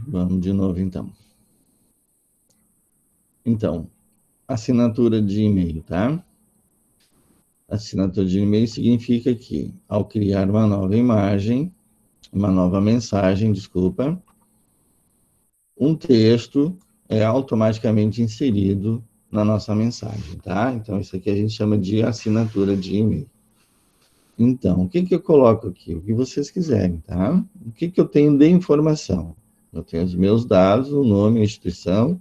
Vamos de novo, então. Então, assinatura de e-mail, tá? Assinatura de e-mail significa que, ao criar uma nova imagem, uma nova mensagem, desculpa, um texto é automaticamente inserido na nossa mensagem, tá? Então, isso aqui a gente chama de assinatura de e-mail. Então, o que eu coloco aqui? O que vocês quiserem, tá? O que eu tenho de informação? Eu tenho os meus dados, o nome, a instituição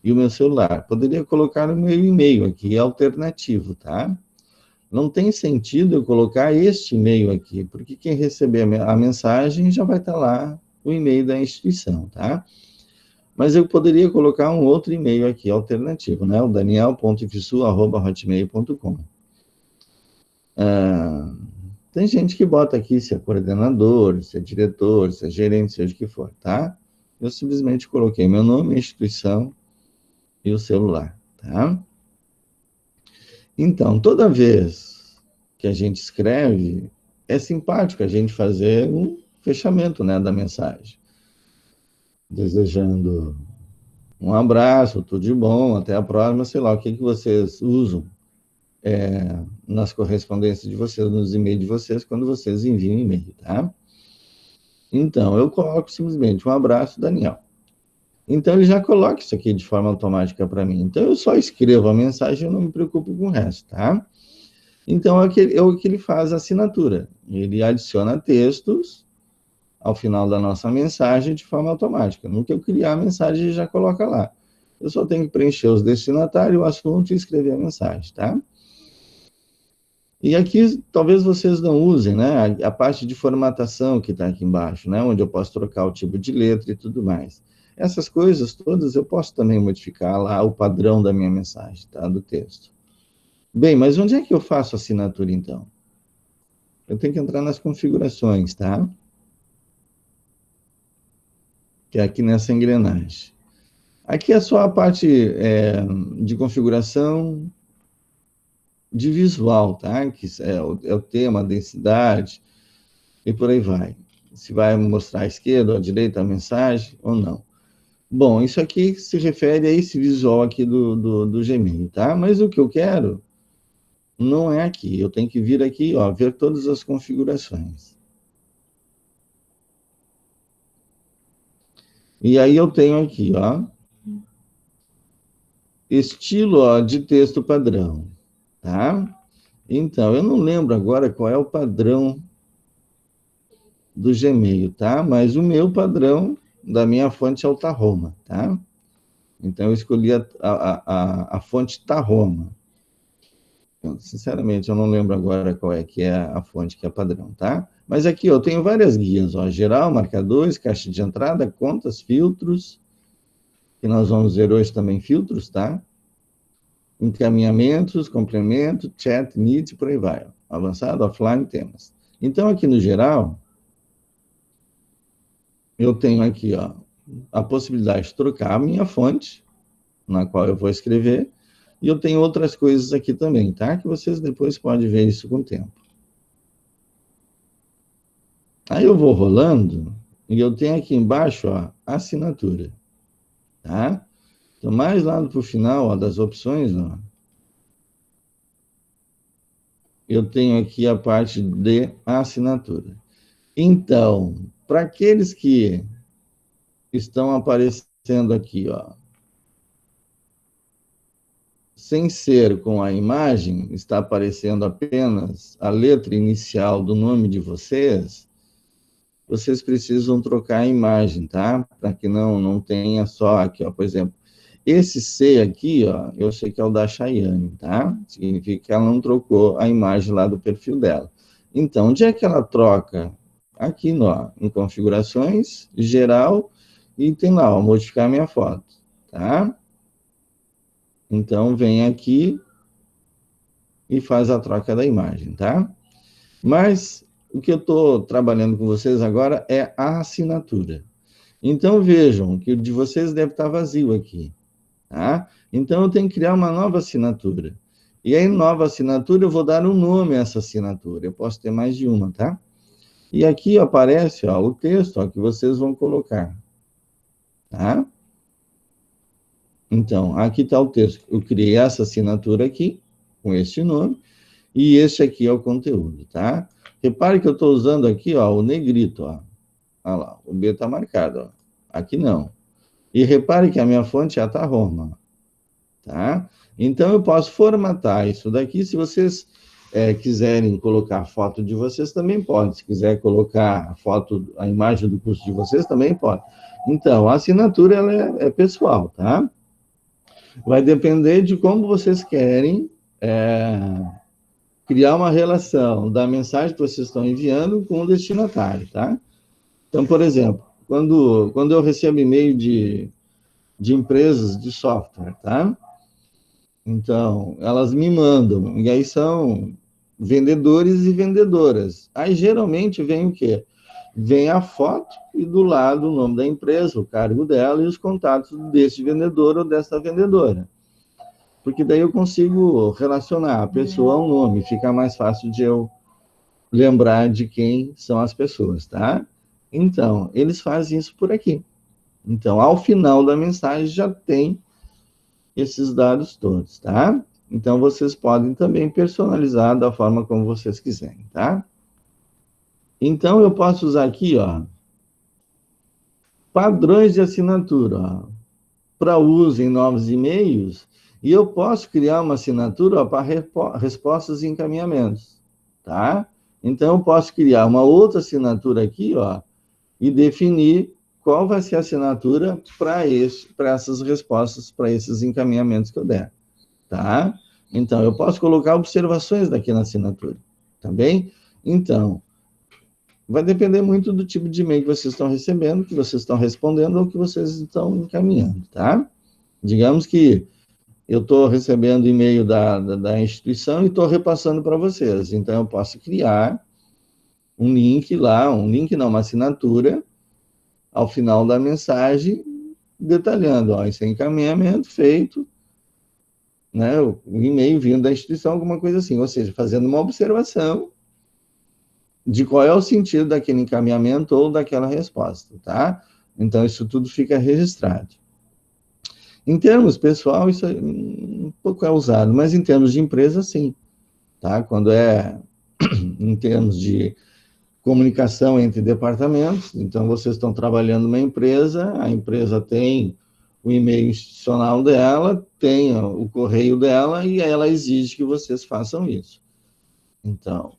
e o meu celular. Poderia colocar o meu e-mail aqui, alternativo, tá? Não tem sentido eu colocar este e-mail aqui, porque quem receber a mensagem já vai estar lá o e-mail da instituição, tá? Mas eu poderia colocar um outro e-mail aqui, alternativo, né? O daniel.ifsu@hotmail.com. Tem gente que bota aqui se é coordenador, se é diretor, se é gerente, seja o que for, tá? Eu simplesmente coloquei meu nome, instituição e o celular, tá? Então, toda vez que a gente escreve, é simpático a gente fazer um fechamento, né, da mensagem. Desejando um abraço, tudo de bom, até a próxima, sei lá, o que vocês usam nas correspondências de vocês, nos e-mails de vocês, quando vocês enviam e-mail, tá? Então, eu coloco simplesmente um abraço, Daniel. Então, ele já coloca isso aqui de forma automática para mim. Então, eu só escrevo a mensagem e não me preocupo com o resto, tá? Então, é o que ele faz a assinatura. Ele adiciona textos ao final da nossa mensagem de forma automática. No que eu criar a mensagem, ele já coloca lá. Eu só tenho que preencher os destinatários, o assunto e escrever a mensagem, tá? E aqui, talvez vocês não usem, né? A parte de formatação que está aqui embaixo, né? Onde eu posso trocar o tipo de letra e tudo mais. Essas coisas todas eu posso também modificar lá o padrão da minha mensagem, tá? Do texto. Bem, mas onde é que eu faço a assinatura, então? Eu tenho que entrar nas configurações, tá? Que é aqui nessa engrenagem. Aqui é só a parte de configuração de visual, tá? Que é o tema, a densidade e por aí vai. Se vai mostrar à esquerda ou à direita a mensagem ou não. Bom, isso aqui se refere a esse visual aqui do Gmail, tá? Mas o que eu quero não é aqui. Eu tenho que vir aqui, ó, ver todas as configurações. E aí eu tenho aqui, ó, estilo, ó, de texto padrão, tá? Então, eu não lembro agora qual é o padrão do Gmail, tá? Mas o meu padrão da minha fonte é o Tarroma, tá? Então, eu escolhi a fonte Tarroma. Sinceramente, eu não lembro agora qual é que é a fonte que é padrão, tá? Mas aqui, eu tenho várias guias, ó, geral, marcadores, caixa de entrada, contas, filtros, que nós vamos ver hoje também filtros, tá? Encaminhamentos, complemento, chat, meet, por aí vai. Ó. Avançado, offline, temas. Então, aqui no geral, eu tenho aqui, ó, a possibilidade de trocar a minha fonte, na qual eu vou escrever, e eu tenho outras coisas aqui também, tá? Que vocês depois podem ver isso com o tempo. Aí eu vou rolando, e eu tenho aqui embaixo, ó, assinatura, tá? Então, mais lá para o final, ó, das opções, ó, eu tenho aqui a parte de assinatura. Então, para aqueles que estão aparecendo aqui, ó, sem ser com a imagem, está aparecendo apenas a letra inicial do nome de vocês, vocês precisam trocar a imagem, tá? Para que não tenha só aqui, ó, por exemplo, esse C aqui, ó, eu sei que é o da Chayane, tá? Significa que ela não trocou a imagem lá do perfil dela. Então, onde é que ela troca? Aqui, ó, em configurações, geral, e tem lá, ó, modificar minha foto, tá? Então, vem aqui e faz a troca da imagem, tá? Mas o que eu estou trabalhando com vocês agora é a assinatura. Então, vejam que o de vocês deve estar vazio aqui, tá? Então, eu tenho que criar uma nova assinatura. E aí, nova assinatura, eu vou dar um nome a essa assinatura. Eu posso ter mais de uma, tá? E aqui aparece, ó, o texto, ó, que vocês vão colocar. tá? Então, aqui está o texto. Eu criei essa assinatura aqui, com este nome, e este aqui é o conteúdo, tá? Repare que eu estou usando aqui, ó, o negrito, ó. Olha lá, o B está marcado, ó. Aqui não. E repare que a minha fonte é a Tarroma, tá? Então, eu posso formatar isso daqui. Se vocês quiserem colocar a foto de vocês, também pode. Se quiser colocar a foto, a imagem do curso de vocês, também pode. Então, a assinatura ela é pessoal, tá? Vai depender de como vocês querem criar uma relação da mensagem que vocês estão enviando com o destinatário, tá? Então, por exemplo, quando eu recebo e-mail de empresas de software, tá? Então, elas me mandam, e aí são vendedores e vendedoras. Aí, geralmente, vem o quê? Vem a foto e do lado o nome da empresa, o cargo dela e os contatos desse vendedor ou dessa vendedora. Porque daí eu consigo relacionar a pessoa ao nome, fica mais fácil de eu lembrar de quem são as pessoas, tá? Então, eles fazem isso por aqui. Então, ao final da mensagem já tem esses dados todos, tá? Então, vocês podem também personalizar da forma como vocês quiserem, tá? Então, eu posso usar aqui, ó, padrões de assinatura, ó, para uso em novos e-mails, e eu posso criar uma assinatura para respostas e encaminhamentos, tá? Então, eu posso criar uma outra assinatura aqui, ó, e definir qual vai ser a assinatura para essas respostas, para esses encaminhamentos que eu der, tá? Então, eu posso colocar observações daqui na assinatura, tá bem? Então, vai depender muito do tipo de e-mail que vocês estão recebendo, que vocês estão respondendo ou que vocês estão encaminhando, tá? Digamos que eu estou recebendo e-mail da instituição e estou repassando para vocês. Então, eu posso criar um link lá, uma assinatura, ao final da mensagem, detalhando, ó, esse é encaminhamento feito, né, o e-mail vindo da instituição, alguma coisa assim, ou seja, fazendo uma observação de qual é o sentido daquele encaminhamento ou daquela resposta, tá? Então, isso tudo fica registrado. Em termos pessoal, isso um pouco é usado, mas em termos de empresa, sim, tá? Quando é em termos de comunicação entre departamentos, então vocês estão trabalhando numa empresa, a empresa tem o e-mail institucional dela, tem o correio dela, e ela exige que vocês façam isso. Então,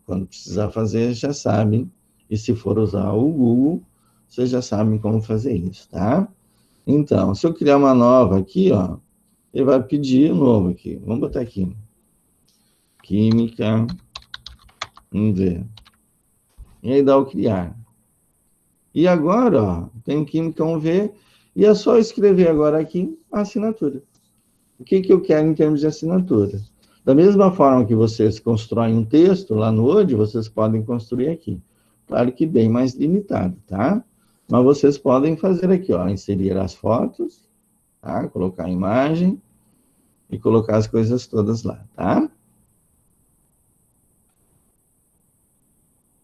quando precisar fazer, já sabem, e se for usar o Google, vocês já sabem como fazer isso, tá? Então, se eu criar uma nova aqui, ó, ele vai pedir um novo aqui. Vamos botar aqui. Química, vamos ver. E aí dá o criar. E agora, ó, tem Química 1V, e é só escrever agora aqui a assinatura. O que eu quero em termos de assinatura? Da mesma forma que vocês constroem um texto lá no Word, vocês podem construir aqui. Claro que bem mais limitado, tá? Mas vocês podem fazer aqui, ó, inserir as fotos, tá? Colocar a imagem e colocar as coisas todas lá, tá?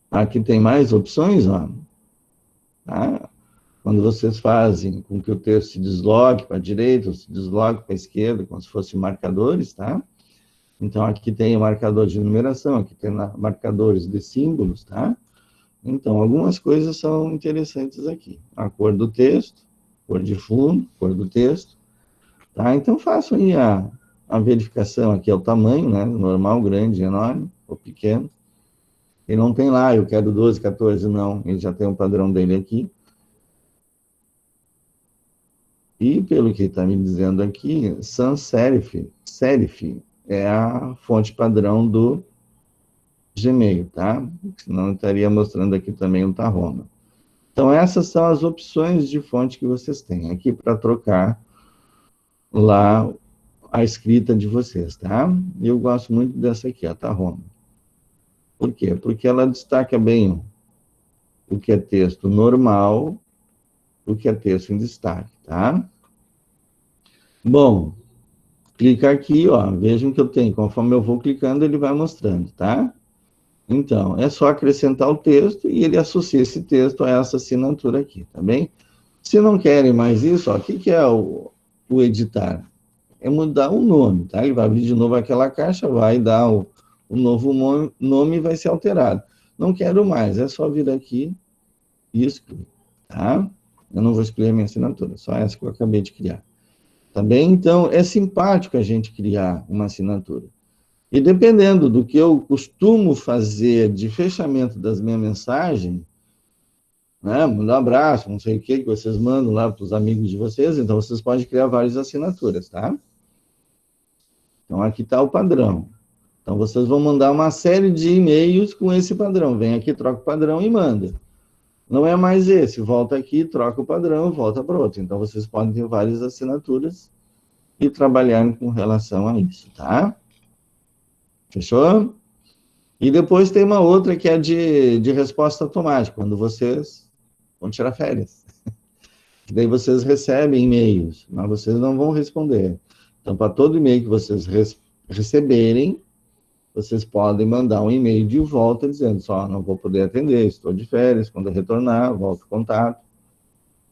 Aqui tem mais opções, ó. Tá? Quando vocês fazem com que o texto se desloque para a direita, ou se desloque para a esquerda, como se fossem marcadores, tá? Então, aqui tem o marcador de numeração, aqui tem marcadores de símbolos, tá? Então, algumas coisas são interessantes aqui. A cor do texto, cor de fundo, cor do texto, tá? Então, façam aí a verificação. Aqui é o tamanho, né? Normal, grande, enorme, ou pequeno. E não tem lá, eu quero 12, 14, não. Ele já tem um padrão dele aqui. E, pelo que está me dizendo aqui, sans serif é a fonte padrão do Gmail, tá? Senão eu estaria mostrando aqui também o Tarroma. Então, essas são as opções de fonte que vocês têm aqui para trocar lá a escrita de vocês, tá? E eu gosto muito dessa aqui, a Tarroma. Por quê? Porque ela destaca bem o que é texto normal, o que é texto em destaque, tá? Bom, clica aqui, ó, vejam que eu tenho, conforme eu vou clicando, ele vai mostrando, tá? Então, é só acrescentar o texto e ele associa esse texto a essa assinatura aqui, tá bem? Se não querem mais isso, ó, o que é o editar? É mudar o nome, tá? Ele vai abrir de novo aquela caixa, vai dar o novo nome e vai ser alterado. Não quero mais, é só vir aqui e excluir, tá? Eu não vou excluir a minha assinatura, só essa que eu acabei de criar. Tá bem? Então, é simpático a gente criar uma assinatura. E dependendo do que eu costumo fazer de fechamento das minhas mensagens, né, mandar um abraço, não sei o que vocês mandam lá para os amigos de vocês, então vocês podem criar várias assinaturas, tá? Então, aqui está o padrão. Então, vocês vão mandar uma série de e-mails com esse padrão. Vem aqui, troca o padrão e manda. Não é mais esse. Volta aqui, troca o padrão, volta para outro. Então, vocês podem ter várias assinaturas e trabalhar com relação a isso, tá? Fechou? E depois tem uma outra que é de resposta automática, quando vocês vão tirar férias. Daí vocês recebem e-mails, mas vocês não vão responder. Então, para todo e-mail que vocês receberem, vocês podem mandar um e-mail de volta dizendo só, não vou poder atender, estou de férias, quando eu retornar, volto o contato.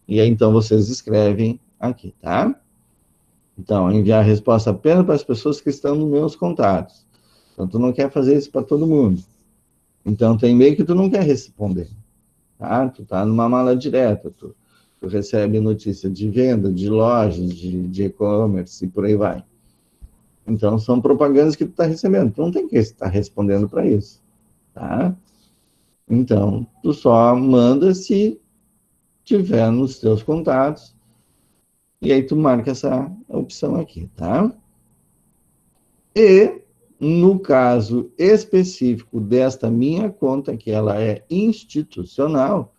E aí, então, vocês escrevem aqui, tá? Então, enviar a resposta apenas para as pessoas que estão nos meus contatos. Então, tu não quer fazer isso para todo mundo. Então, tem e-mail que tu não quer responder, tá? Tu tá numa mala direta, tu recebe notícia de venda, de lojas, de e-commerce e por aí vai. Então, são propagandas que tu está recebendo. Tu não tem que estar respondendo para isso, tá? Então, tu só manda se tiver nos teus contatos e aí tu marca essa opção aqui, tá? E, no caso específico desta minha conta, que ela é institucional,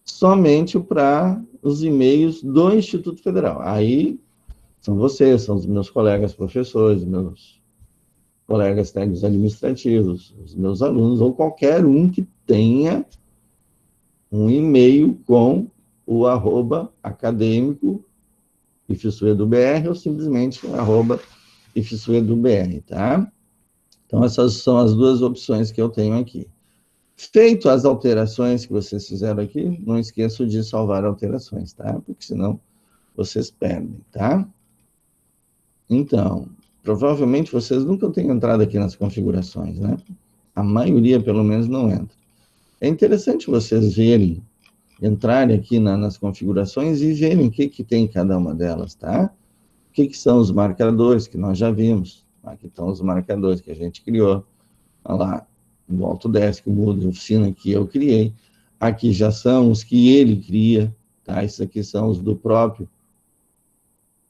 somente para os e-mails do Instituto Federal. Aí são vocês, são os meus colegas professores, meus colegas técnicos administrativos, os meus alunos, ou qualquer um que tenha um e-mail com o @acadêmico ifsuedubr ou simplesmente @ifsuedubr, tá? Então, essas são as duas opções que eu tenho aqui. Feito as alterações que vocês fizeram aqui, não esqueçam de salvar alterações, tá? Porque senão vocês perdem, tá? Então, provavelmente vocês nunca têm entrado aqui nas configurações, né? A maioria, pelo menos, não entra. É interessante vocês verem, entrarem aqui nas configurações e verem o que tem em cada uma delas, tá? O que são os marcadores, que nós já vimos. Aqui estão os marcadores que a gente criou. Olha lá, no Autodesk, o Moodle de oficina que eu criei. Aqui já são os que ele cria, tá? Esses aqui são os do próprio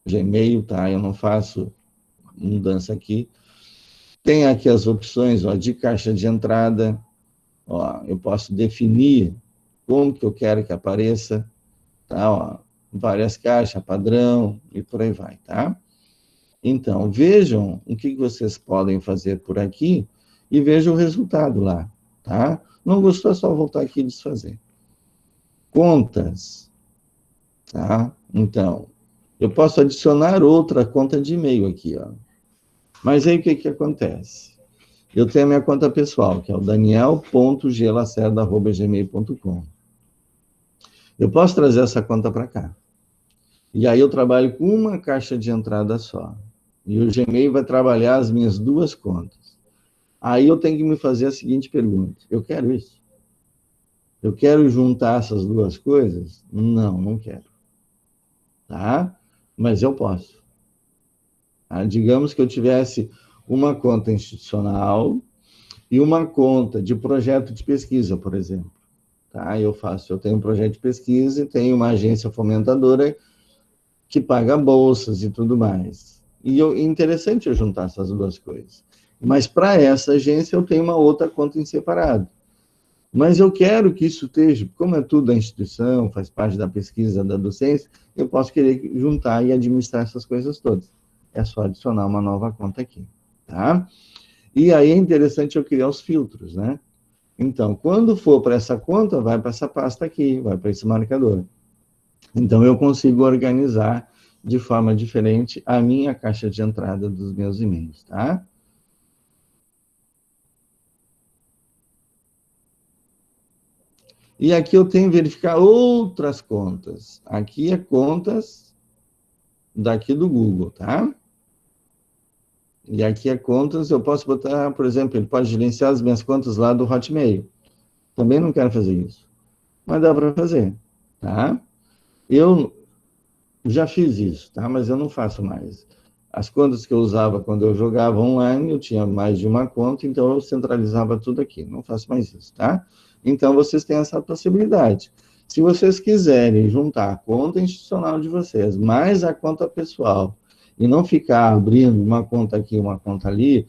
Gmail, tá? Eu não faço mudança aqui. Tem aqui as opções, ó, de caixa de entrada. Ó, eu posso definir como que eu quero que apareça, tá? Ó, várias caixas, padrão e por aí vai, tá? Então, vejam o que vocês podem fazer por aqui e vejam o resultado lá, tá? Não gostou, é só voltar aqui e desfazer. Contas, tá? Então, eu posso adicionar outra conta de e-mail aqui, ó. Mas aí o que acontece? Eu tenho a minha conta pessoal, que é o daniel.glacerda@gmail.com. Eu posso trazer essa conta para cá. E aí eu trabalho com uma caixa de entrada só. E o Gmail vai trabalhar as minhas duas contas. Aí eu tenho que me fazer a seguinte pergunta: eu quero isso? Eu quero juntar essas duas coisas? Não, não quero. Tá? Mas eu posso. Tá? Digamos que eu tivesse uma conta institucional e uma conta de projeto de pesquisa, por exemplo. Tá? Eu tenho um projeto de pesquisa e tenho uma agência fomentadora que paga bolsas e tudo mais. E é interessante eu juntar essas duas coisas. Mas para essa agência eu tenho uma outra conta em separado. Mas eu quero que isso esteja, como é tudo da instituição, faz parte da pesquisa, da docência, eu posso querer juntar e administrar essas coisas todas. É só adicionar uma nova conta aqui, tá? E aí é interessante eu criar os filtros, né? Então, quando for para essa conta, vai para essa pasta aqui, vai para esse marcador. Então, eu consigo organizar de forma diferente a minha caixa de entrada dos meus e-mails, tá? E aqui eu tenho que verificar outras contas. Aqui é contas daqui do Google, tá? E aqui é contas, eu posso botar, por exemplo, ele pode gerenciar as minhas contas lá do Hotmail. Também não quero fazer isso. Mas dá para fazer, tá? Eu já fiz isso, tá? Mas eu não faço mais. As contas que eu usava quando eu jogava online, eu tinha mais de uma conta, então eu centralizava tudo aqui. Não faço mais isso, tá? Então, vocês têm essa possibilidade. Se vocês quiserem juntar a conta institucional de vocês, mais a conta pessoal, e não ficar abrindo uma conta aqui, uma conta ali,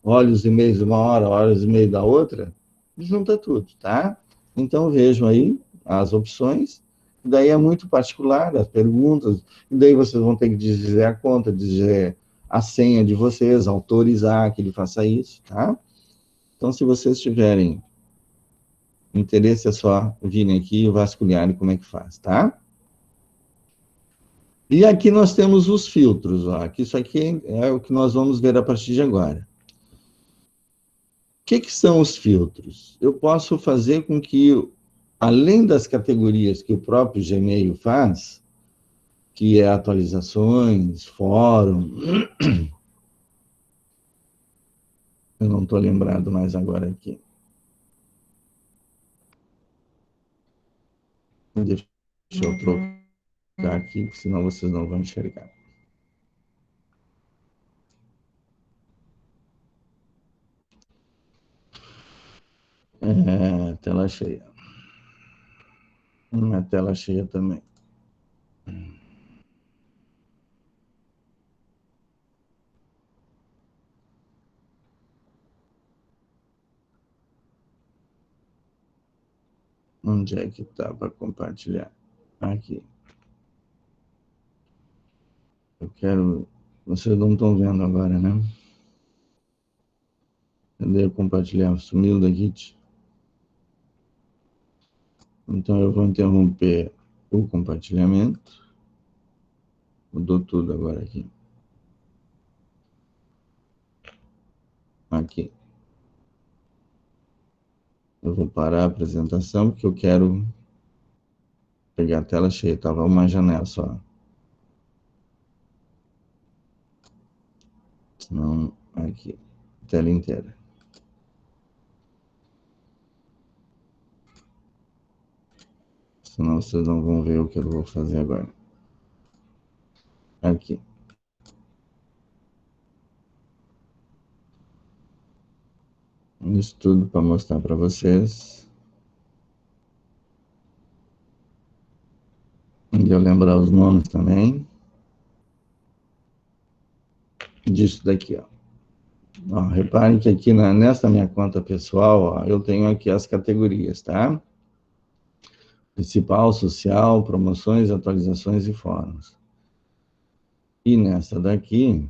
olha os e-mails de uma hora, olha os e-mails da outra, junta tudo, tá? Então, vejam aí as opções. Daí é muito particular, as perguntas, e daí vocês vão ter que dizer a conta, dizer a senha de vocês, autorizar que ele faça isso, tá? Então, se vocês tiverem interesse, é só virem aqui e vasculharem como é que faz, tá? E aqui nós temos os filtros, ó. Isso aqui é o que nós vamos ver a partir de agora. O que são os filtros? Eu posso fazer com que, além das categorias que o próprio Gmail faz, que é atualizações, fórum, eu não estou lembrado mais agora aqui. Deixa eu trocar aqui, senão vocês não vão enxergar. Tela cheia. Uma tela cheia também. Onde é que está para compartilhar? Aqui. Eu quero... Vocês não estão vendo agora, né? Cadê compartilhar? Sumiu da Git. Então, eu vou interromper o compartilhamento. Mudou tudo agora aqui. Aqui. Eu vou parar a apresentação, porque eu quero pegar a tela cheia. Estava uma janela só. Não, aqui. Tela inteira. Senão vocês não vão ver o que eu vou fazer agora. Aqui. Isso tudo para mostrar para vocês. E eu lembrar os nomes também. Disso daqui, ó. Ó, reparem que aqui nessa minha conta pessoal, ó, eu tenho aqui as categorias, tá? Principal, social, promoções, atualizações e fóruns. E nessa daqui,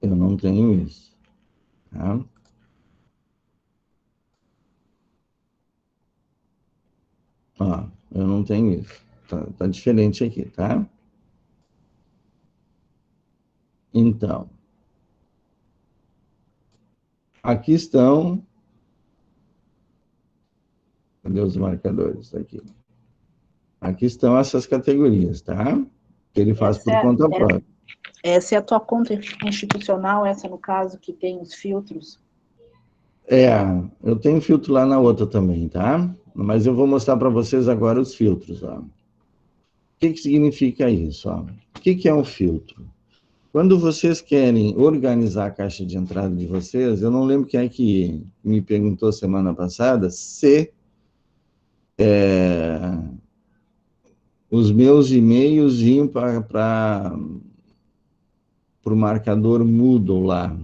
eu não tenho isso, tá? Ó, eu não tenho isso. Tá diferente aqui, tá? Então, aqui estão... Cadê os marcadores aqui? Aqui estão essas categorias, tá? Que ele faz por conta própria. Essa é a tua conta institucional, essa no caso que tem os filtros? Eu tenho filtro lá na outra também, tá? Mas eu vou mostrar para vocês agora os filtros, ó. O que significa isso, ó? O que é um filtro? Quando vocês querem organizar a caixa de entrada de vocês, eu não lembro quem é que me perguntou semana passada se os meus e-mails iam para o marcador Moodle lá.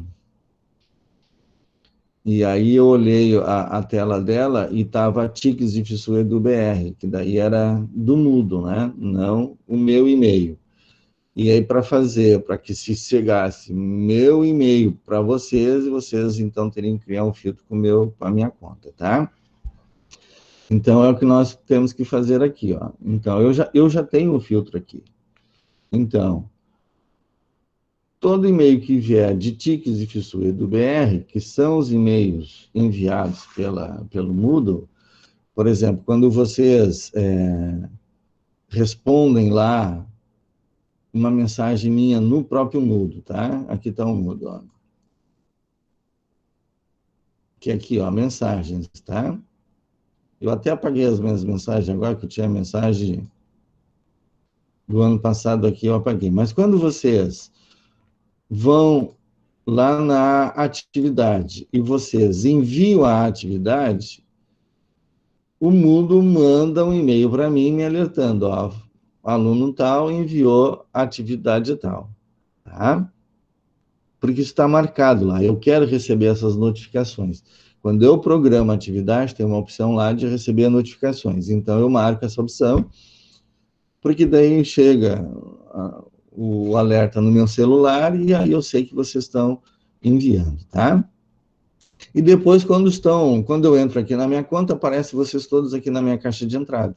E aí eu olhei a tela dela e estava tiques de fissura do BR, que daí era do Moodle, né? Não o meu e-mail. E aí, para que se chegasse meu e-mail para vocês, vocês então teriam que criar um filtro com a minha conta, tá? Então, é o que nós temos que fazer aqui, ó. Então, eu já tenho o filtro aqui. Então, todo e-mail que vier de Tiques e Fissura do BR, que são os e-mails enviados pelo Moodle, por exemplo, quando vocês respondem lá uma mensagem minha no próprio Moodle, tá? Aqui está o Moodle, ó. Que é aqui, ó, mensagens, tá? Eu até apaguei as minhas mensagens agora, que eu tinha mensagem do ano passado aqui, eu apaguei. Mas quando vocês vão lá na atividade e vocês enviam a atividade, o Moodle manda um e-mail para mim me alertando, ó, aluno tal enviou atividade tal, tá? Porque isso está marcado lá, eu quero receber essas notificações. Quando eu programo a atividade, tem uma opção lá de receber notificações, então eu marco essa opção, porque daí chega o alerta no meu celular e aí eu sei que vocês estão enviando, tá? E depois, quando eu entro aqui na minha conta, aparece vocês todos aqui na minha caixa de entrada.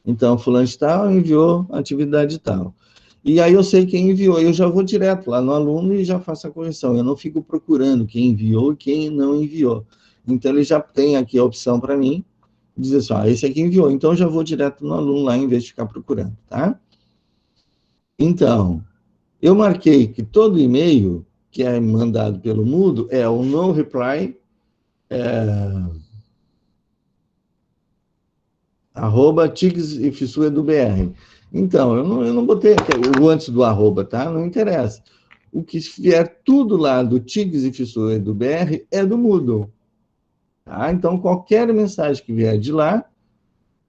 Então, fulano de tal enviou atividade tal. E aí eu sei quem enviou, eu já vou direto lá no aluno e já faço a correção. Eu não fico procurando quem enviou e quem não enviou. Então, ele já tem aqui a opção para mim, dizer assim, esse aqui enviou. Então, eu já vou direto no aluno lá, em vez de ficar procurando, tá? Então, eu marquei que todo e-mail que é mandado pelo Moodle é o no reply, arroba Tiques e Fissura do BR. Então, eu não botei o antes do arroba, tá? Não interessa. O que vier tudo lá do Tiques e Fissura do BR é do Moodle. Tá? Então, qualquer mensagem que vier de lá,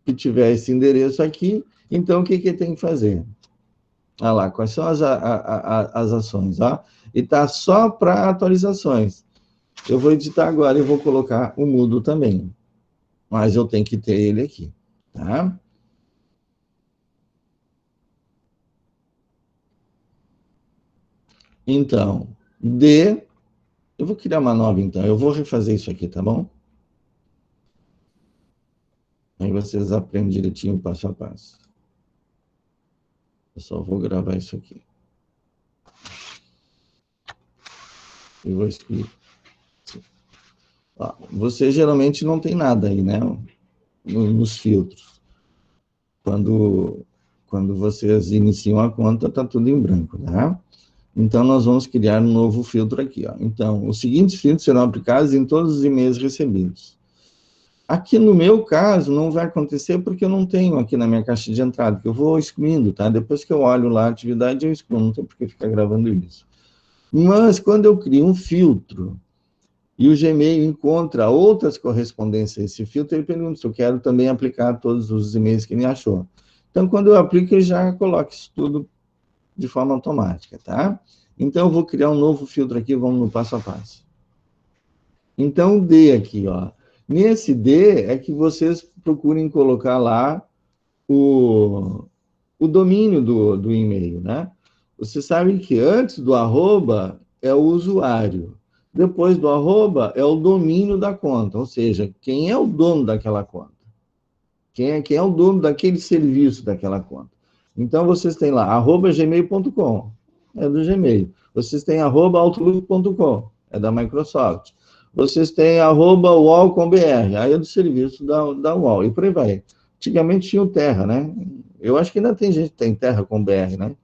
que tiver esse endereço aqui, então o que tem que fazer? Olha lá, quais são as ações, ó? E tá só para atualizações. Eu vou editar agora e vou colocar o Moodle também. Mas eu tenho que ter ele aqui, tá? Então, eu vou criar uma nova, então. Eu vou refazer isso aqui, tá bom? Aí vocês aprendem direitinho, passo a passo. Eu só vou gravar isso aqui. E vou escolher. Ó, você geralmente não tem nada aí, né? Nos filtros. Quando vocês iniciam a conta, tá tudo em branco, tá? Então, nós vamos criar um novo filtro aqui, ó. Então, os seguintes filtros serão aplicados em todos os e-mails recebidos. Aqui no meu caso, não vai acontecer porque eu não tenho aqui na minha caixa de entrada, que eu vou excluindo, tá? Depois que eu olho lá a atividade, eu excluo, não tem por que ficar gravando isso. Mas, quando eu crio um filtro e o Gmail encontra outras correspondências a esse filtro, ele pergunta se eu quero também aplicar todos os e-mails que ele achou. Então, quando eu aplico, eu já coloco isso tudo de forma automática, tá? Então, eu vou criar um novo filtro aqui, vamos no passo a passo. Então, o D aqui, ó. Nesse D é que vocês procurem colocar lá o domínio do e-mail, né? Você sabe que antes do arroba é o usuário, depois do arroba é o domínio da conta, ou seja, quem é o dono daquela conta? Quem é o dono daquele serviço daquela conta? Então, vocês têm lá, @gmail.com, é do Gmail. Vocês têm @outlook.com, é da Microsoft. Vocês têm @uol.com.br, aí é do serviço da UOL, e por aí vai. Antigamente tinha o Terra, né? Eu acho que ainda tem gente que tem Terra com BR, né?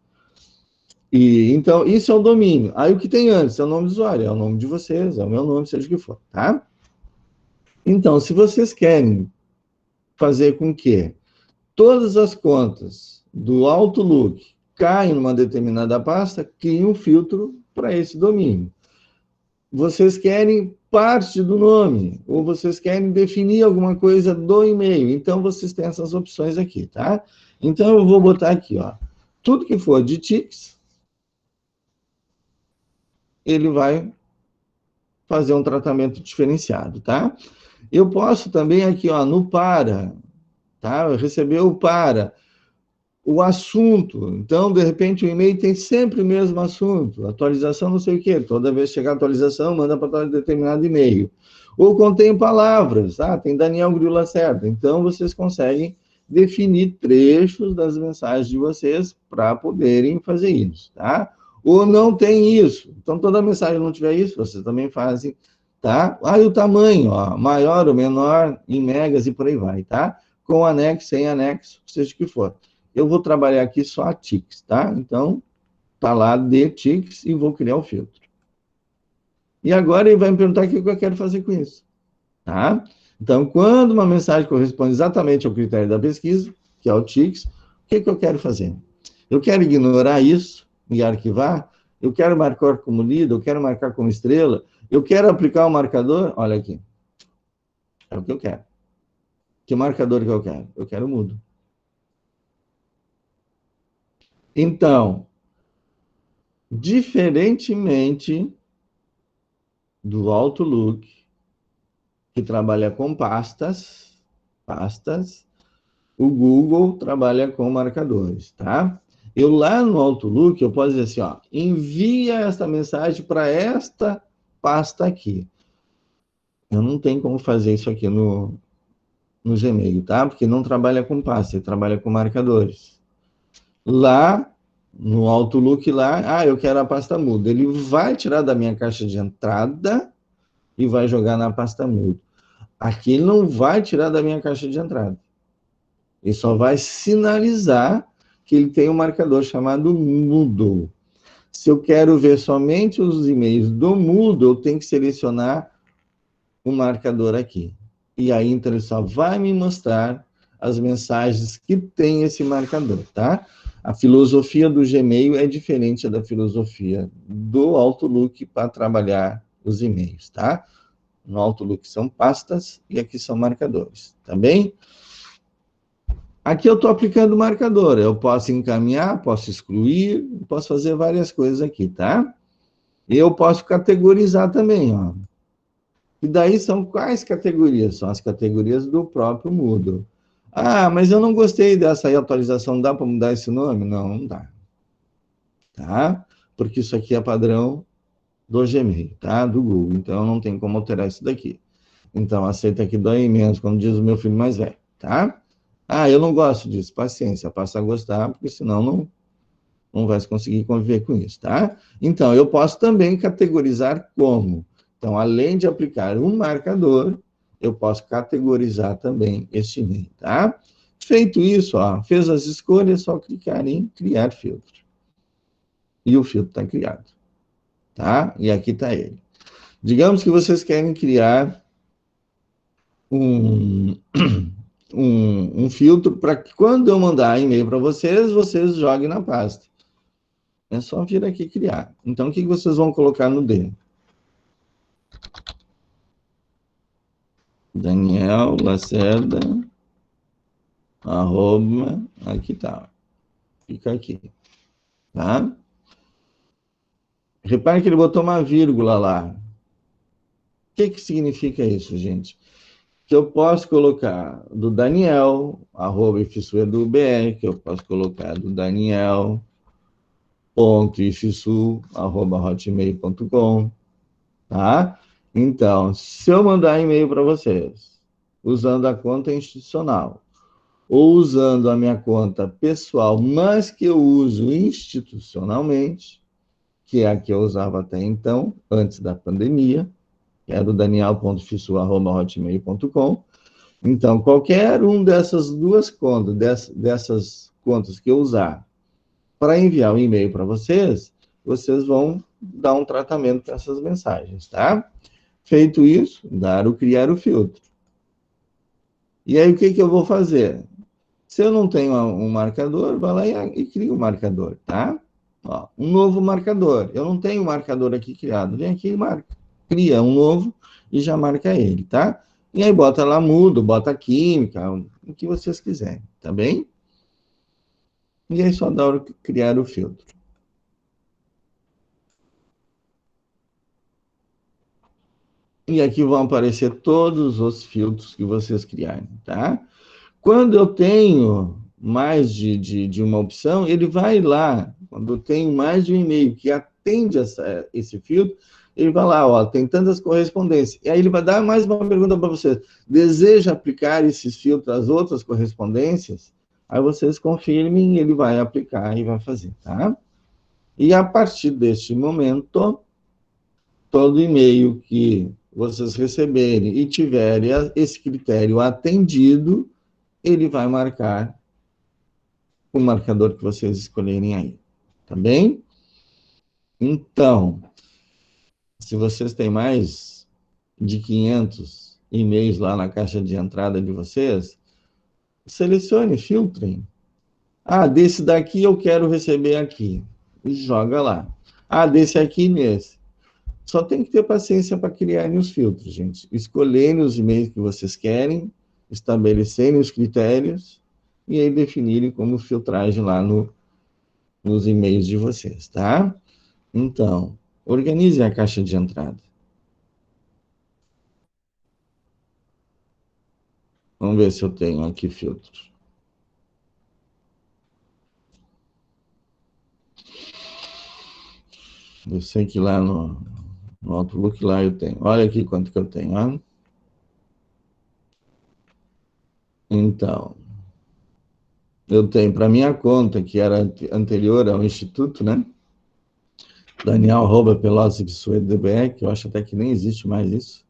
E, então, isso é o domínio. Aí o que tem antes é o nome do usuário, é o nome de vocês, é o meu nome, seja o que for, tá? Então, se vocês querem fazer com que todas as contas do Outlook caem numa determinada pasta, crie um filtro para esse domínio. Vocês querem parte do nome, ou vocês querem definir alguma coisa do e-mail, então vocês têm essas opções aqui, tá? Então eu vou botar aqui, ó, tudo que for de Tiques, ele vai fazer um tratamento diferenciado, tá? Eu posso também aqui, ó, no para, tá? Receber o para, o assunto. Então, de repente, o e-mail tem sempre o mesmo assunto. Atualização não sei o quê. Toda vez que chegar a atualização, manda para determinado e-mail. Ou contém palavras. Tem Daniel Grillo Lacerda. Então, vocês conseguem definir trechos das mensagens de vocês para poderem fazer isso, tá? ou não tem isso. Então, toda mensagem não tiver isso, vocês também fazem, tá? E o tamanho, ó, maior ou menor, em megas e por aí vai, tá? Com anexo, sem anexo, seja o que for. Eu vou trabalhar aqui só a ticks, tá? Então, tá lá de ticks e vou criar o filtro. E agora ele vai me perguntar o que eu quero fazer com isso, tá? Então, quando uma mensagem corresponde exatamente ao critério da pesquisa, que é o ticks, o que eu quero fazer? Eu quero ignorar isso e arquivar? Eu quero marcar como lido? Eu quero marcar como estrela? Eu quero aplicar um marcador? Olha aqui. É o que eu quero. Que marcador que eu quero? Eu quero mudo. Então, diferentemente do Outlook, que trabalha com pastas, o Google trabalha com marcadores, tá? Eu lá no Outlook, eu posso dizer assim, ó, envia esta mensagem para esta pasta aqui. Eu não tenho como fazer isso aqui no Gmail, tá? Porque não trabalha com pasta, ele trabalha com marcadores. Lá, no Outlook lá, eu quero a pasta muda. Ele vai tirar da minha caixa de entrada e vai jogar na pasta muda. Aqui ele não vai tirar da minha caixa de entrada. Ele só vai sinalizar que ele tem um marcador chamado Moodle. Se eu quero ver somente os e-mails do Moodle, eu tenho que selecionar o marcador aqui. E aí, então, ele só vai me mostrar as mensagens que tem esse marcador, tá? A filosofia do Gmail é diferente da filosofia do Outlook para trabalhar os e-mails, tá? No Outlook são pastas e aqui são marcadores, tá bem? Aqui eu estou aplicando o marcador. Eu posso encaminhar, posso excluir, posso fazer várias coisas aqui, tá? E eu posso categorizar também, ó. E daí são quais categorias? São as categorias do próprio Moodle. Mas eu não gostei dessa aí, atualização. Dá para mudar esse nome? Não, não dá. Tá? Porque isso aqui é padrão do Gmail, tá? Do Google. Então, não tem como alterar isso daqui. Então, aceita que dói menos, como diz o meu filho mais velho, tá? Eu não gosto disso. Paciência, passa a gostar, porque senão não vai conseguir conviver com isso, tá? Então, eu posso também categorizar como. Então, além de aplicar um marcador, eu posso categorizar também este e-mail, tá? Feito isso, ó, fez as escolhas, só clicar em criar filtro. E o filtro está criado, tá? E aqui está ele. Digamos que vocês querem criar um filtro para que quando eu mandar e-mail para vocês joguem na pasta. É só vir aqui criar. Então, o que vocês vão colocar no D? Daniel Lacerda, @ aqui tá. Fica aqui. Tá? Repare que ele botou uma vírgula lá. O que significa isso, gente? Que eu posso colocar do Daniel, @ifsu.br, que eu posso colocar do Daniel.ifsu@hotmail.com, tá? Então, se eu mandar e-mail para vocês, usando a conta institucional, ou usando a minha conta pessoal, mas que eu uso institucionalmente, que é a que eu usava até então, antes da pandemia, que era o daniel.fissu@hotmail.com. Então, qualquer um dessas duas contas, dessas contas que eu usar para enviar um e-mail para vocês vão dar um tratamento para essas mensagens, tá? Feito isso, criar o filtro. E aí, o que eu vou fazer? Se eu não tenho um marcador, vai lá e cria um marcador, tá? Ó, um novo marcador. Eu não tenho um marcador aqui criado. Vem aqui e marca. Cria um novo e já marca ele, tá? E aí bota lá mudo, bota química, o que vocês quiserem, tá bem? E aí só dá hora de criar o filtro. E aqui vão aparecer todos os filtros que vocês criarem, tá? Quando eu tenho mais de uma opção, ele vai lá, quando eu tenho mais de um e-mail que atende esse filtro, ele vai lá, ó, tem tantas correspondências. E aí ele vai dar mais uma pergunta para vocês. Deseja aplicar esses filtros às outras correspondências? Aí vocês confirmem, ele vai aplicar e vai fazer, tá? E a partir deste momento, todo e-mail que vocês receberem e tiverem esse critério atendido, ele vai marcar o marcador que vocês escolherem aí. Tá bem? Então, se vocês têm mais de 500 e-mails lá na caixa de entrada de vocês, selecione, filtrem. Ah, desse daqui eu quero receber aqui. Joga lá. Ah, desse aqui nesse. Só tem que ter paciência para criarem os filtros, gente. Escolherem os e-mails que vocês querem, estabelecerem os critérios e aí definirem como filtragem lá nos e-mails de vocês, tá? Então, organize a caixa de entrada. Vamos ver se eu tenho aqui filtro. Eu sei que lá no Outlook lá eu tenho. Olha aqui quanto que eu tenho, ó. Então, eu tenho para minha conta, que era anterior ao Instituto, né? Daniel@pelotas.dbr, que eu acho até que nem existe mais isso.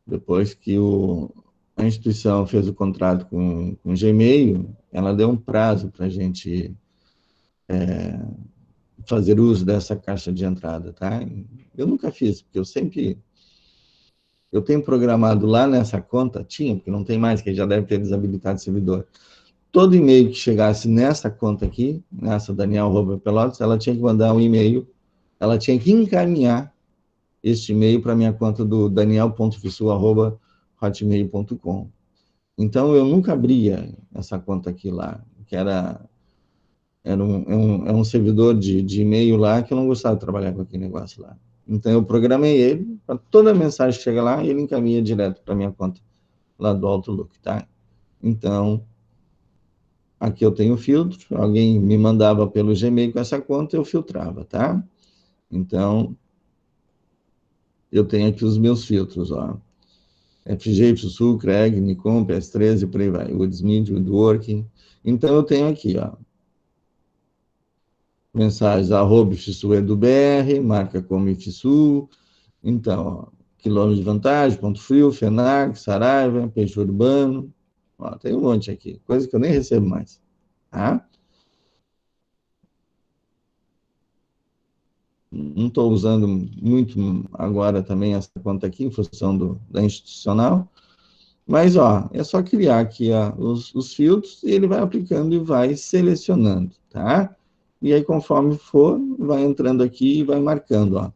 Depois que a instituição fez o contrato com o Gmail, ela deu um prazo para a gente fazer uso dessa caixa de entrada, tá? Eu nunca fiz, porque eu tenho programado lá nessa conta, porque não tem mais, que já deve ter desabilitado o servidor. Todo e-mail que chegasse nessa conta aqui, nessa Daniel@pelotas, ela tinha que mandar um e-mail, ela tinha que encaminhar este e-mail para minha conta do daniel.fissu@hotmail.com. Então, eu nunca abria essa conta aqui lá, que era um servidor de e-mail lá que eu não gostava de trabalhar com aquele negócio lá. Então, eu programei ele, para toda mensagem que chega lá, ele encaminha direto para minha conta lá do Outlook, tá? Então, aqui eu tenho filtro, alguém me mandava pelo Gmail com essa conta, eu filtrava, tá? Então, eu tenho aqui os meus filtros, ó. FG, FSU, Craig, Nikon, PS13, por aí vai. Woodsmith, Woodworking. Então, eu tenho aqui, ó. Mensagens, @FSU@BR, marca como FSU. Então, ó, quilômetro de vantagem, Ponto Frio, FENAC, Saraiva, Peixe Urbano. Ó, tem um monte aqui, coisa que eu nem recebo mais. Tá? Não estou usando muito agora também essa conta aqui, em função da institucional. Mas, ó, é só criar aqui ó, os filtros e ele vai aplicando e vai selecionando, tá? E aí, conforme for, vai entrando aqui e vai marcando, ó.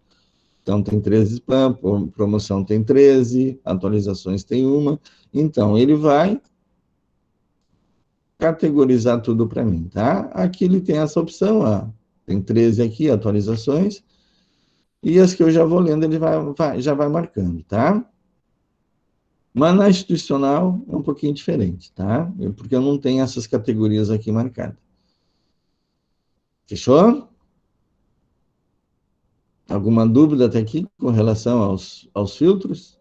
Então, tem 13 spam, promoção tem 13, atualizações tem uma. Então, ele vai categorizar tudo para mim, tá? Aqui ele tem essa opção, ó. Tem 13 aqui, atualizações. E as que eu já vou lendo, ele já vai marcando, tá? Mas na institucional é um pouquinho diferente, tá? Porque eu não tenho essas categorias aqui marcadas. Fechou? Alguma dúvida até aqui com relação aos filtros?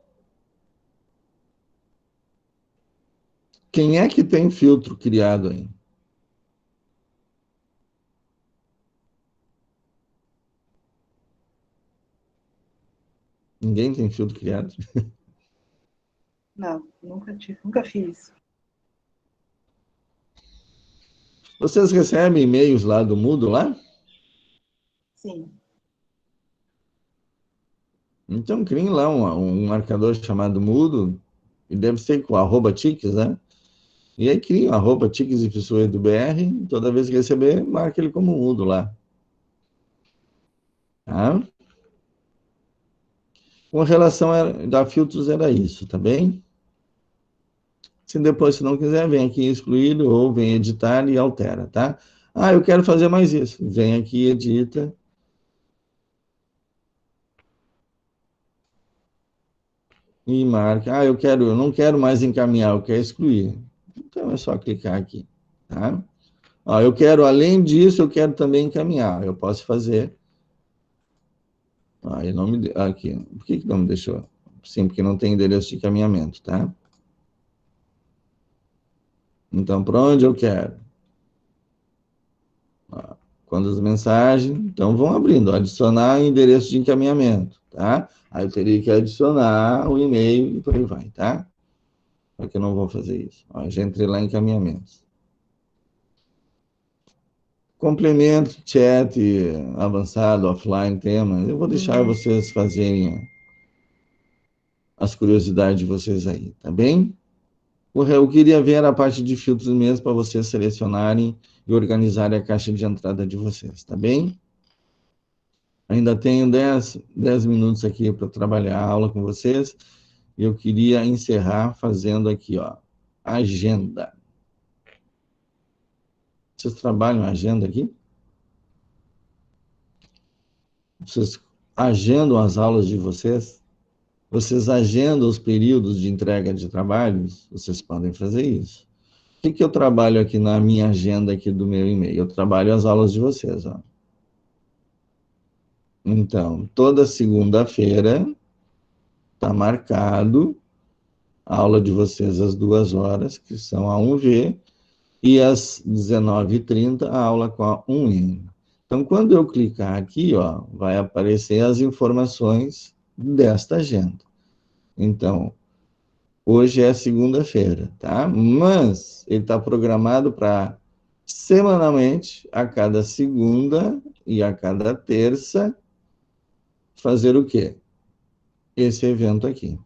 Quem é que tem filtro criado aí? Ninguém tem filtro criado? Não, nunca fiz. Vocês recebem e-mails lá do Moodle lá? Sim. Então criem lá um marcador chamado Moodle, e deve ser com @tiques, né? E aí cria @tiques e pessoa do BR, toda vez que receber, marca ele como Moodle lá. Tá? Com relação a filtros, era isso, tá bem? Se depois, se não quiser, vem aqui excluir ou vem editar e altera, tá? Ah, eu quero fazer mais isso. Vem aqui, edita. E marca. Ah, eu não quero mais encaminhar, eu quero excluir. Então é só clicar aqui, tá? Ah, eu quero, além disso, eu quero também encaminhar. Eu posso fazer. Ah, ele não me aqui. Por que não me deixou? Sim, porque não tem endereço de encaminhamento, tá? Então, para onde eu quero? Quantas mensagens? Então, vão abrindo. Adicionar endereço de encaminhamento, tá? Aí eu teria que adicionar o e-mail e por aí vai, tá? Só que eu não vou fazer isso. Ó, já entrei lá em encaminhamentos. Complemento, chat, avançado, offline, tema. Eu vou deixar vocês fazerem as curiosidades de vocês aí, tá bem? Eu queria ver a parte de filtros mesmo para vocês selecionarem e organizarem a caixa de entrada de vocês, tá bem? Ainda tenho 10 minutos aqui para trabalhar a aula com vocês. E eu queria encerrar fazendo aqui, ó, agenda. Vocês trabalham agenda aqui? Vocês agendam as aulas de vocês? Vocês agendam os períodos de entrega de trabalhos? Vocês podem fazer isso. O que eu trabalho aqui na minha agenda aqui do meu e-mail? Eu trabalho as aulas de vocês, ó. Então, toda segunda-feira está marcado a aula de vocês às 2 horas, que são a 1V, e às 19h30 a aula com a 1N. Então, quando eu clicar aqui, ó, vai aparecer as informações desta agenda. Então, hoje é segunda-feira, tá? Mas ele está programado para semanalmente, a cada segunda e a cada terça, fazer o quê? Esse evento aqui.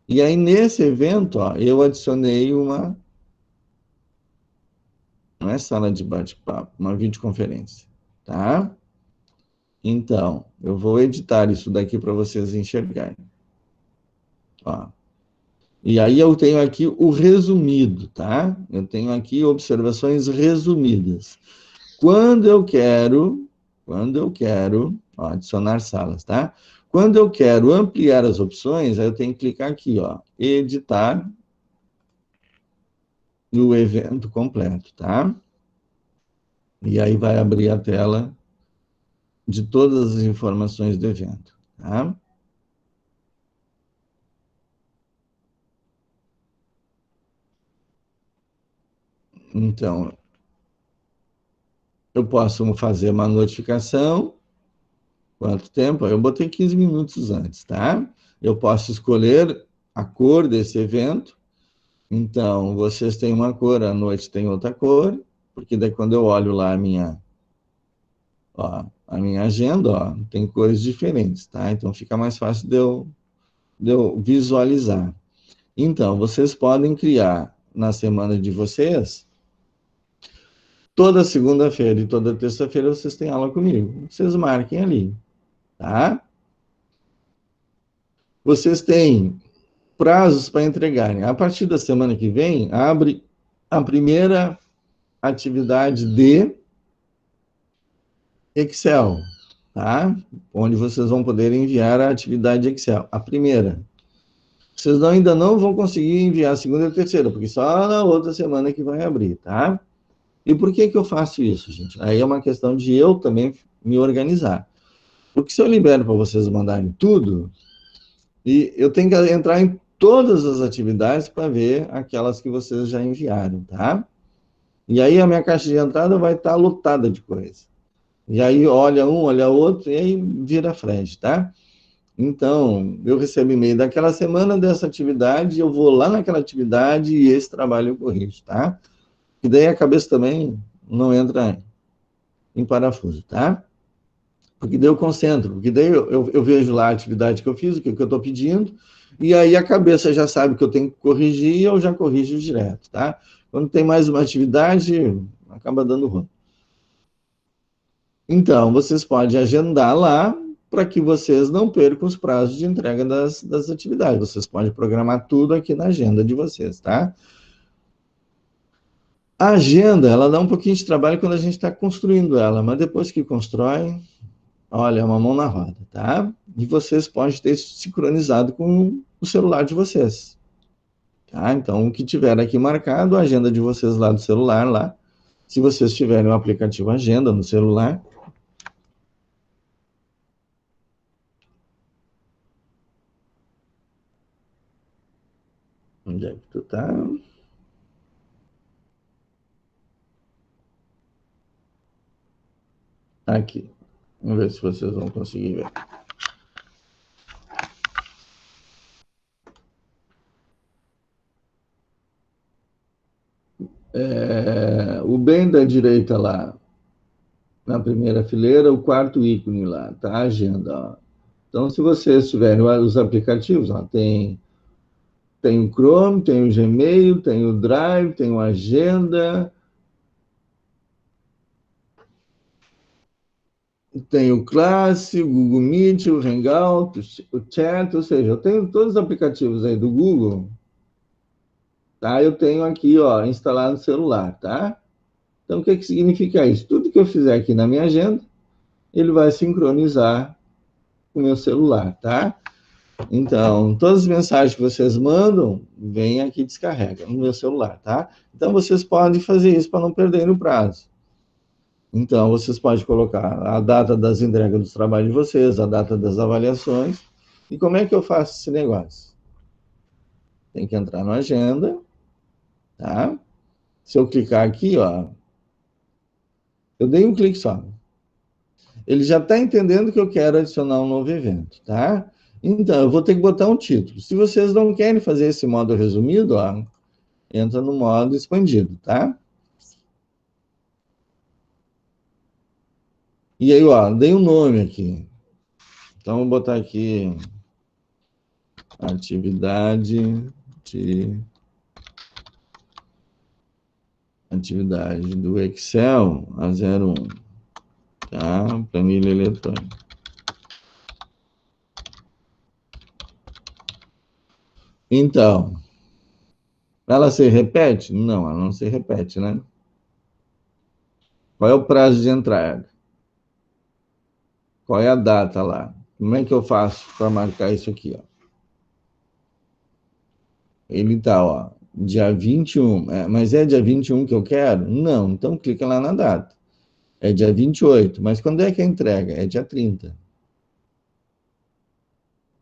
E aí, nesse evento, ó, eu adicionei não é sala de bate-papo, uma videoconferência, tá? Então, eu vou editar isso daqui para vocês enxergarem. Ó. E aí eu tenho aqui o resumido, tá? Eu tenho aqui observações resumidas. Quando eu quero, ó, adicionar salas, tá? Quando eu quero ampliar as opções, aí eu tenho que clicar aqui, ó, editar o evento completo, tá? E aí vai abrir a tela de todas as informações do evento, tá? Então, eu posso fazer uma notificação. Quanto tempo? Eu botei 15 minutos antes, tá? Eu posso escolher a cor desse evento. Então, vocês têm uma cor, à noite tem outra cor, porque daí quando eu olho lá a minha agenda, ó, tem cores diferentes, tá? Então, fica mais fácil de eu visualizar. Então, vocês podem criar na semana de vocês. Toda segunda-feira e toda terça-feira vocês têm aula comigo. Vocês marquem ali, tá? Vocês têm prazos para entregarem. A partir da semana que vem, abre a primeira atividade de Excel, tá? Onde vocês vão poder enviar a atividade de Excel. A primeira. Vocês ainda não vão conseguir enviar a segunda e a terceira, porque só na outra semana que vai abrir, tá? E por que eu faço isso, gente? Aí é uma questão de eu também me organizar. Porque se eu libero para vocês mandarem tudo, e eu tenho que entrar em todas as atividades para ver aquelas que vocês já enviaram, tá? E aí a minha caixa de entrada vai estar lotada de coisa. E aí olha um, olha outro, e aí vira frente, tá? Então, eu recebo e-mail daquela semana dessa atividade, eu vou lá naquela atividade e esse trabalho eu corrijo, tá? E daí a cabeça também não entra em parafuso, tá? Porque daí eu concentro, porque daí eu vejo lá a atividade que eu fiz, o que eu estou pedindo, e aí a cabeça já sabe que eu tenho que corrigir e eu já corrijo direto, tá? Quando tem mais uma atividade, acaba dando ruim. Então, vocês podem agendar lá para que vocês não percam os prazos de entrega das atividades. Vocês podem programar tudo aqui na agenda de vocês, tá? A agenda, ela dá um pouquinho de trabalho quando a gente está construindo ela, mas depois que constrói, olha, é uma mão na roda, tá? E vocês podem ter isso sincronizado com o celular de vocês, tá? Então, o que tiver aqui marcado, a agenda de vocês lá do celular, lá. Se vocês tiverem o aplicativo Agenda no celular. Onde é que tu tá? Aqui. Vamos ver se vocês vão conseguir ver. O bem da direita lá, na primeira fileira, o quarto ícone lá, tá? A agenda, ó. Então, se vocês tiverem os aplicativos, ó, tem o Chrome, tem o Gmail, tem o Drive, tem o Agenda, tem o Class, o Google Meet, o Hangout, o Chat, ou seja, eu tenho todos os aplicativos aí do Google, tá? Eu tenho aqui, ó, instalado no celular, tá? Então, o que significa isso? Tudo que eu fizer aqui na minha agenda, ele vai sincronizar com o meu celular, tá? Então, todas as mensagens que vocês mandam, vem aqui e descarrega no meu celular, tá? Então, vocês podem fazer isso para não perderem o prazo. Então, vocês podem colocar a data das entregas dos trabalhos de vocês, a data das avaliações. E como é que eu faço esse negócio? Tem que entrar na agenda, tá? Se eu clicar aqui, ó, eu dei um clique só. Ele já está entendendo que eu quero adicionar um novo evento, tá? Então, eu vou ter que botar um título. Se vocês não querem fazer esse modo resumido, ó, entra no modo expandido, tá? E aí, ó, dei um nome aqui. Então, vou botar aqui atividade do Excel a 01, tá? Planilha eletrônica. Então, ela se repete? Não, ela não se repete, né? Qual é o prazo de entrada? Qual é a data lá? Como é que eu faço para marcar isso aqui, ó? Ele tá, ó, dia 21. Mas é dia 21 que eu quero? Não, então clica lá na data. É dia 28. Mas quando é que é a entrega? É dia 30.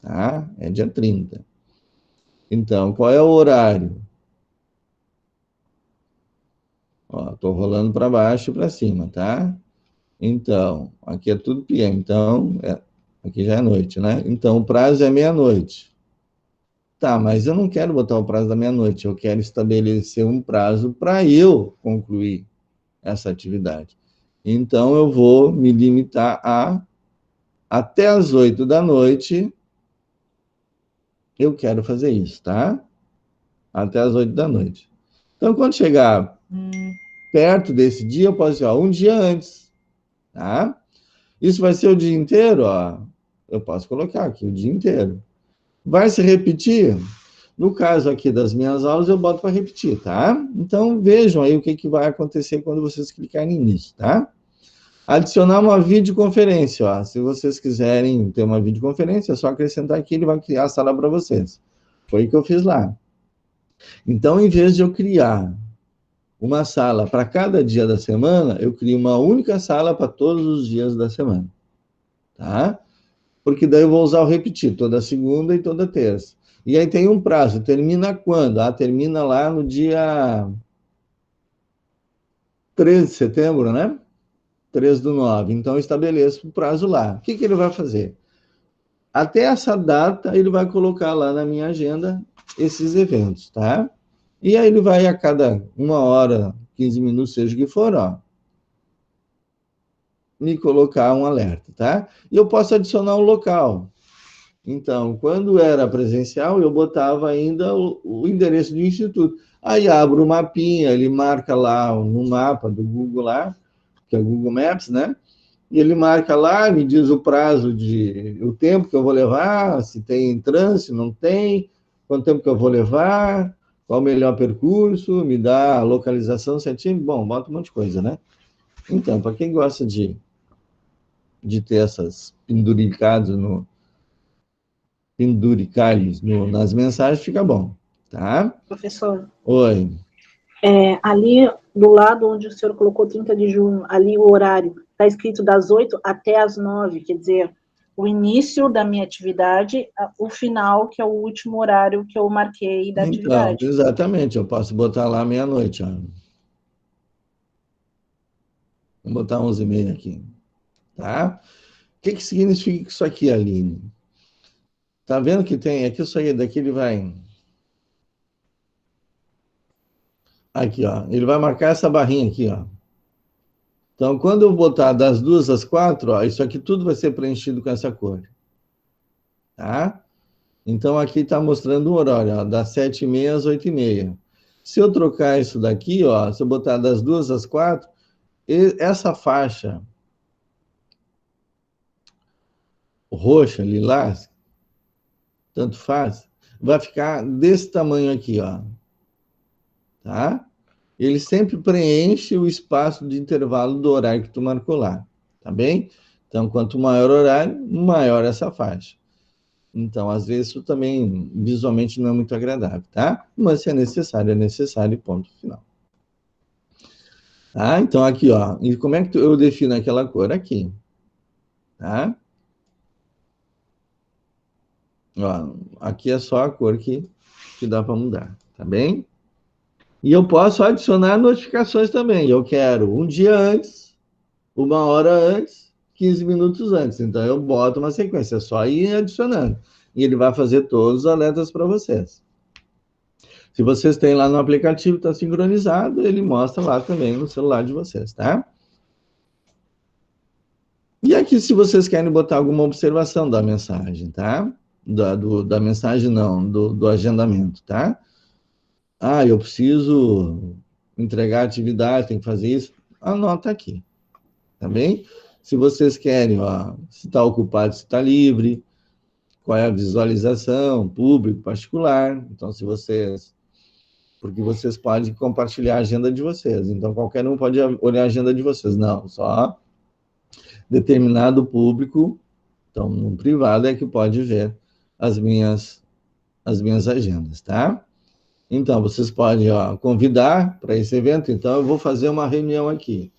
Tá? É dia 30. Então, qual é o horário? Ó, tô rolando para baixo e para cima, tá? Então, aqui é tudo PM. Então, aqui já é noite, né? Então, o prazo é meia-noite. Tá, mas eu não quero botar o prazo da meia-noite. Eu quero estabelecer um prazo para eu concluir essa atividade. Então, eu vou me limitar a até as 8 da noite, eu quero fazer isso, tá? Até as 8 da noite. Então, quando chegar perto desse dia, eu posso dizer, ó, um dia antes, tá? Isso vai ser o dia inteiro, ó. Eu posso colocar aqui o dia inteiro. Vai se repetir? No caso aqui das minhas aulas, eu boto para repetir, tá? Então, vejam aí o que vai acontecer quando vocês clicarem nisso, tá? Adicionar uma videoconferência, ó. Se vocês quiserem ter uma videoconferência, é só acrescentar aqui, ele vai criar a sala para vocês. Foi o que eu fiz lá. Então, em vez de eu criar uma sala para cada dia da semana, eu crio uma única sala para todos os dias da semana, tá? Porque daí eu vou usar o repetir, toda segunda e toda terça. E aí tem um prazo, termina quando? Termina lá no dia 13 de setembro, né? 3/9. Então, eu estabeleço o prazo lá. O que ele vai fazer? Até essa data, ele vai colocar lá na minha agenda esses eventos, tá? E aí ele vai a cada 1 hora, 15 minutos, seja o que for, ó, me colocar um alerta, tá? E eu posso adicionar um local. Então, quando era presencial, eu botava ainda o endereço do instituto. Aí abro o mapinha, ele marca lá no mapa do Google lá, que é o Google Maps, né? E ele marca lá, me diz o prazo o tempo que eu vou levar, se tem trânsito, não tem, quanto tempo que eu vou levar, qual o melhor percurso, me dá a localização certinho, bom, bota um monte de coisa, né? Então, para quem gosta de ter essas penduricalhos nas mensagens, fica bom, tá? Professor, Oi. ali do lado onde o senhor colocou 30 de junho, ali o horário, está escrito das 8 até as 9, quer dizer, o início da minha atividade, o final, que é o último horário que eu marquei da Então, atividade. exatamente, eu posso botar lá meia-noite, ó. Vou botar 11h30 aqui. tá? O que significa isso aqui, Aline? Tá vendo que tem aqui isso aí, daqui ele vai... Aqui, ó, ele vai marcar essa barrinha aqui, ó. Então, quando eu botar das 2 às 4, ó, isso aqui tudo vai ser preenchido com essa cor, tá? Então, aqui está mostrando o horário, ó, das 7h30 às 8h30. Se eu trocar isso daqui, ó, se eu botar das 2 às 4, essa faixa roxa, lilás, tanto faz, vai ficar desse tamanho aqui, ó, tá? Ele sempre preenche o espaço de intervalo do horário que tu marcou lá, tá bem? Então, quanto maior o horário, maior essa faixa. Então, às vezes, isso também visualmente não é muito agradável, tá? Mas se é necessário, ponto final. Tá? Então, aqui, ó. E como é que eu defino aquela cor? Aqui. Tá? Ó, aqui é só a cor que dá para mudar, tá bem? E eu posso adicionar notificações também. Eu quero um dia antes, 1 hora antes, 15 minutos antes. Então, eu boto uma sequência, é só ir adicionando. E ele vai fazer todos os alertas para vocês. Se vocês têm lá no aplicativo, está sincronizado, ele mostra lá também no celular de vocês, tá? E aqui, se vocês querem botar alguma observação da mensagem, tá? Da mensagem, não, do agendamento, tá? Ah, eu preciso entregar atividade, tem que fazer isso. Anota aqui, tá bem? Se vocês querem, ó, se está ocupado, se está livre, qual é a visualização, público, particular. Então, se vocês... Porque vocês podem compartilhar a agenda de vocês. Então, qualquer um pode olhar a agenda de vocês. Não, só determinado público, então, no privado, é que pode ver as minhas agendas, tá? Então, vocês podem convidar para esse evento. Então, eu vou fazer uma reunião aqui.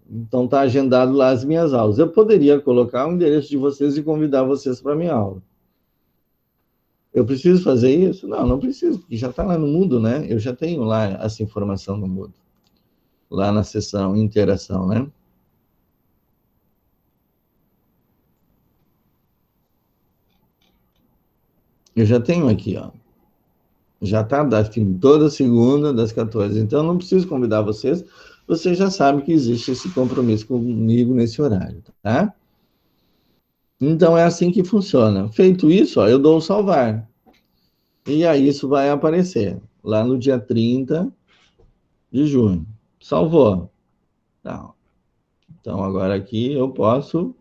Então, está agendado lá as minhas aulas. Eu poderia colocar o endereço de vocês e convidar vocês para a minha aula. Eu preciso fazer isso? Não, não preciso, porque já está lá no Moodle, né? Eu já tenho lá essa informação no Moodle. Lá na seção interação, né? Eu já tenho aqui, ó. Já está toda segunda, das 14. Então, não preciso convidar vocês. Vocês já sabem que existe esse compromisso comigo nesse horário, tá? Então, é assim que funciona. Feito isso, ó, eu dou o salvar. E aí, isso vai aparecer lá no dia 30 de junho. Salvou. Tá. Então, agora aqui eu posso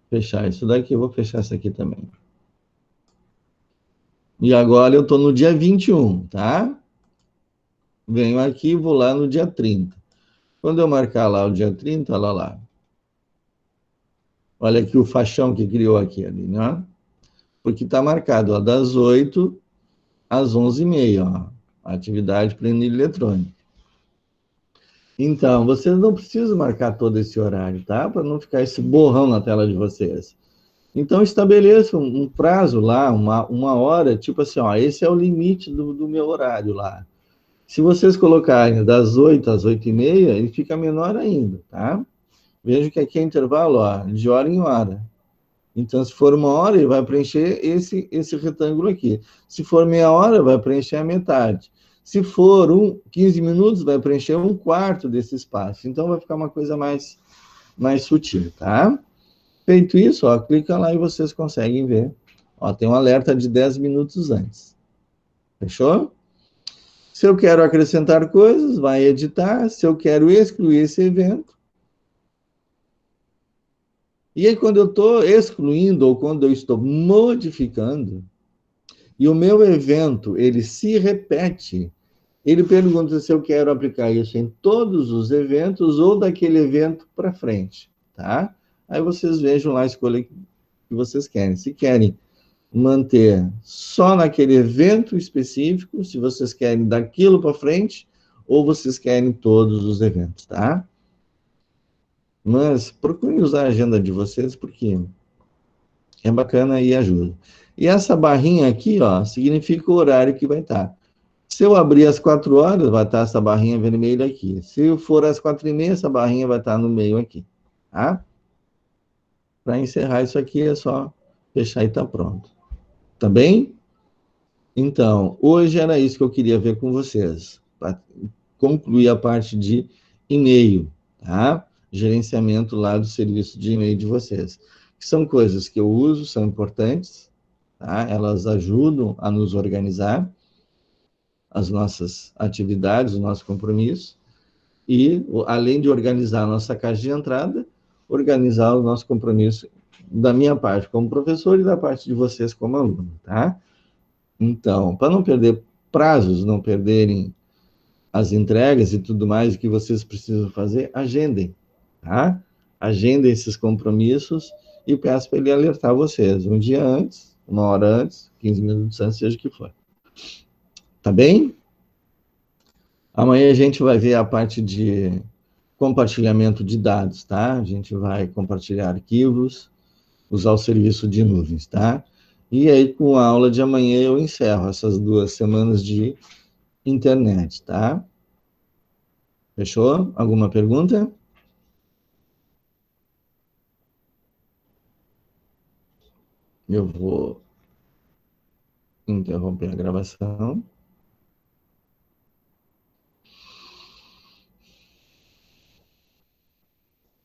fechar isso daqui. Eu vou fechar isso aqui também. E agora eu estou no dia 21, tá? Venho aqui e vou lá no dia 30. Quando eu marcar lá o dia 30, olha lá. Olha aqui o faixão que criou aqui, ali, né? Porque está marcado, ó, das 8 às 11h30, ó. Atividade planilha eletrônica. Então, vocês não precisam marcar todo esse horário, tá? Para não ficar esse borrão na tela de vocês. Então, estabeleça um prazo lá, uma hora, tipo assim, ó, esse é o limite do meu horário lá. Se vocês colocarem das 8 às 8h30, ele fica menor ainda, tá? Veja que aqui é intervalo, ó, de hora em hora. Então, se for 1 hora, ele vai preencher esse retângulo aqui. Se for meia hora, vai preencher a metade. Se for 15 minutos, vai preencher 1/4 desse espaço. Então, vai ficar uma coisa mais sutil, tá? Feito isso, ó, clica lá e vocês conseguem ver. Ó, tem um alerta de 10 minutos antes. Fechou? Se eu quero acrescentar coisas, vai editar. Se eu quero excluir esse evento. E aí, quando eu estou excluindo ou quando eu estou modificando, e o meu evento, ele se repete, ele pergunta se eu quero aplicar isso em todos os eventos ou daquele evento para frente, tá? Aí vocês vejam lá a escolha que vocês querem. Se querem manter só naquele evento específico, se vocês querem daquilo para frente, ou vocês querem todos os eventos, tá? Mas procurem usar a agenda de vocês, porque é bacana e ajuda. E essa barrinha aqui, ó, significa o horário que vai estar. Se eu abrir às 4 horas, vai estar essa barrinha vermelha aqui. Se for às 4h30, essa barrinha vai estar no meio aqui. tá? Para encerrar isso aqui é só fechar e tá pronto. Tá bem? Então, hoje era isso que eu queria ver com vocês, para concluir a parte de e-mail, tá? Gerenciamento lá do serviço de e-mail de vocês. Que são coisas que eu uso, são importantes, tá? Elas ajudam a nos organizar as nossas atividades, o nosso compromisso, e, além de organizar a nossa caixa de entrada, organizar o nosso compromisso da minha parte como professor e da parte de vocês como aluno, tá? Então, para não perder prazos, não perderem as entregas e tudo mais que vocês precisam fazer, agendem, tá? Agendem esses compromissos e peço para ele alertar vocês um dia antes, uma hora antes, 15 minutos antes, seja o que for. Tá bem? Amanhã a gente vai ver a parte de compartilhamento de dados, tá? A gente vai compartilhar arquivos, usar o serviço de nuvens, tá? E aí, com a aula de amanhã, eu encerro essas 2 semanas de internet, tá? Fechou? Alguma pergunta? Eu vou interromper a gravação.